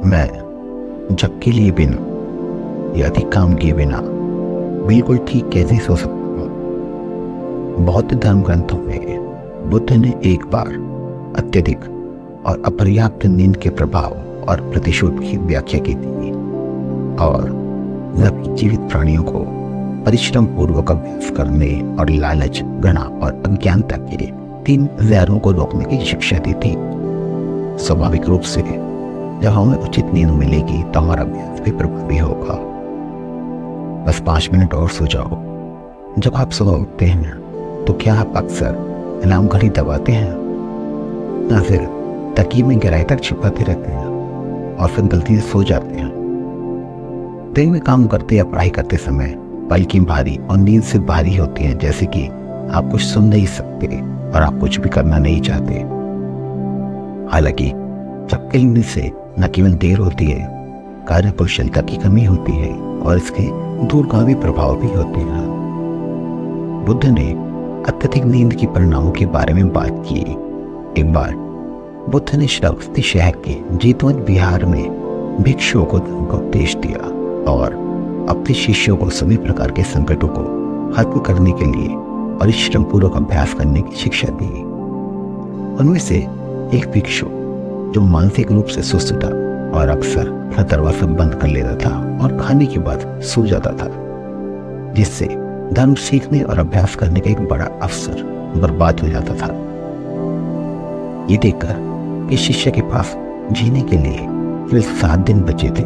मैं झपकी लिए बिना या अधिक काम किए बिना बिल्कुल ठीक कैसे सो सकता हूँ। बौद्ध धर्म ग्रंथों में बुद्ध ने एक बार अत्यधिक और अपर्याप्त नींद के प्रभाव और प्रतिशोध की व्याख्या की थी और सभी जीवित प्राणियों को परिश्रम पूर्वक अभ्यास करने और लालच, घृणा और अज्ञानता के 3 जहरों को रोकने की शिक्षा दी थी। स्वाभाविक रूप से जब हमें उचित नींद मिलेगी तो हमारा अभ्यास भी प्रभावी होगा। बस 5 मिनट और सो जाओ। जब आप सुबह उठते हैं तो क्या आप अक्सर अलार्म घड़ी दबाते हैं या फिर तकिए में गहराई तक छिपाते रहते हैं और फिर गलती से सो जाते हैं? दिन में काम करते या पढ़ाई करते समय पलकें भारी और नींद से भारी होती हैं, जैसे कि आप कुछ सुन नहीं सकते और आप कुछ भी करना नहीं चाहते। हालांकि झपकी नींद से न केवल देर होती है, कार्य कुशलता की कमी होती है और इसके दूरगामी प्रभाव भी होते हैं। बुद्ध ने अत्यधिक नींद के परिणामों के बारे में बात की। एक बार बुद्ध ने श्रावस्ती शहर के जेतवन विहार में भिक्षुओं को धर्म का उपदेश दिया और अपने शिष्यों को सभी प्रकार के संकटों को खत्म करने के लिए परिश्रम पूर्वक अभ्यास करने की शिक्षा दी। उनमें से एक भिक्षु जो मानसिक रूप से सुस्त था और अक्सर अपना दरवाजा बंद कर लेता था और खाने के बाद सो जाता था, जिससे धर्म सीखने और अभ्यास करने का एक बड़ा अवसर बर्बाद हो जाता था। ये देखकर कि शिष्य के पास जीने के लिए केवल 7 दिन बचे थे,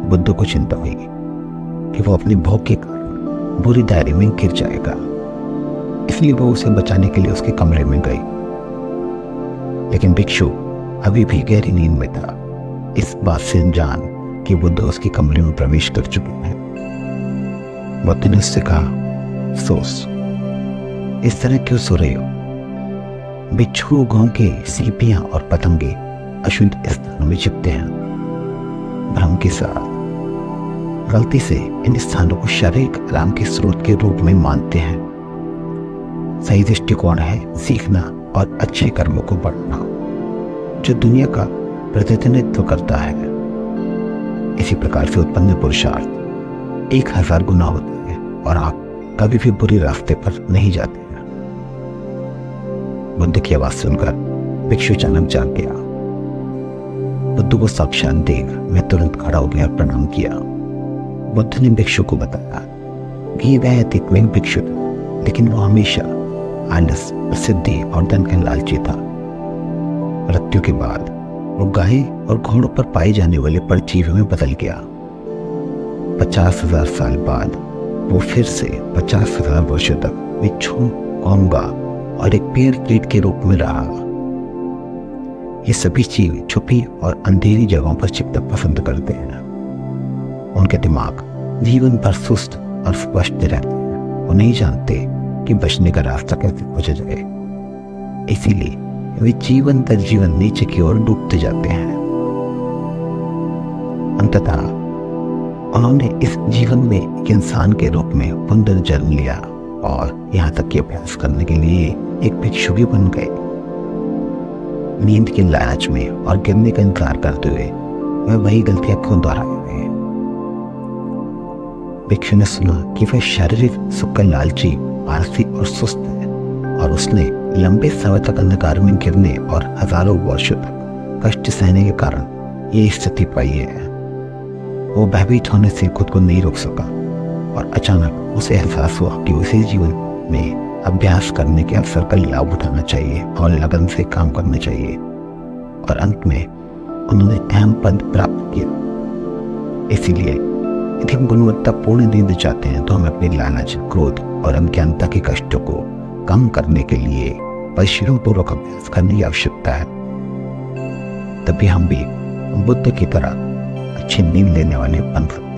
बुद्ध को चिंता हुई कि वो अपने भोग के कारण बुरी दायरे में गिर जाएगा। इसलिए वो उसे बचाने के लिए उसके कमरे में गई, लेकिन भिक्षु अभी भी गहरी नींद में था। इस बात से अनजान कि बुद्ध उसके कमरे में प्रवेश कर चुके हैं। बुद्ध ने उससे कहा, सोच, इस तरह क्यों सो रहे हो? बिच्छू, घोंके, सीपियां और पतंगे अशुद्ध स्थानों में छिपते हैं। भ्रम के साथ गलती से इन स्थानों को शारीरिक आराम के स्रोत के रूप में मानते हैं। सही दृष्टिकोण है सीखना और अच्छे कर्मों को बढ़ाना, जो दुनिया का प्रतिनिधित्व करता है। इसी प्रकार से उत्पन्न पुरुषार्थ 1000 गुना होता है और आप कभी भी बुरे रास्ते पर नहीं जाते हैं। बुद्ध की आवाज सुनकर भिक्षु अचानक जाग गया। बुद्ध को साक्षात देख मैं तुरंत खड़ा हो गया और प्रणाम किया। बुद्ध ने भिक्षु को बताया कि वह अतीत भिक्षु था, लेकिन वो हमेशा आलस, प्रसिद्धि और धन का लालची था। मृत्यु के बाद वो गाय और घोड़ों पर पाए जाने वाले परजीवियों में बदल गया। 50,000 साल बाद वो फिर से 50,000 वर्षों तक बिच्छू, कोंगा और एक पेड़ कीट के रूप में रहा। ये सभी जीव छुपी और अंधेरी जगहों पर छिपना पसंद करते हैं। उनके दिमाग जीवन भर सुस्त और स्पष्ट रहते हैं। वो नहीं जानते कि बचने का रास्ता कैसे खोजा जाए, इसीलिए वे जीवन दर जीवन नीचे की ओर डूबते जाते हैं। अंततः उन्होंने इस जीवन में एक इंसान के रूप में पुनर्जन्म लिया और यहाँ तक कि अभ्यास करने के लिए एक भिक्षु भी बन गए। नींद के लालच में और गिरने का इंतजार करते हुए वह वही गलतियां क्यों दोहराए हुए हैं? भिक्षु ने सुना कि वह शारीरिक सुख का लालची, आलसी और सुस्त है और उसने लंबे समय तक अंधकार में गिरने और हजारों वर्षों तक कष्ट सहने के कारण ये स्थिति पाई है। वो भयभीत होने से खुद को नहीं रोक सका और अचानक उसे एहसास हुआ कि उसे जीवन में अभ्यास करने के अवसर का लाभ उठाना चाहिए और लगन से काम करना चाहिए। और अंत में उन्होंने अहम पद प्राप्त किया। इसीलिए यदि हम गुणवत्तापूर्ण नींद चाहते हैं तो हमें अपने लालच, क्रोध और अज्ञानता के कष्टों को कम करने के लिए परिश्रम पूर्वक अभ्यास करने की आवश्यकता है। तभी हम भी बुद्ध की तरह अच्छी नींद लेने वाले बन सकते हैं।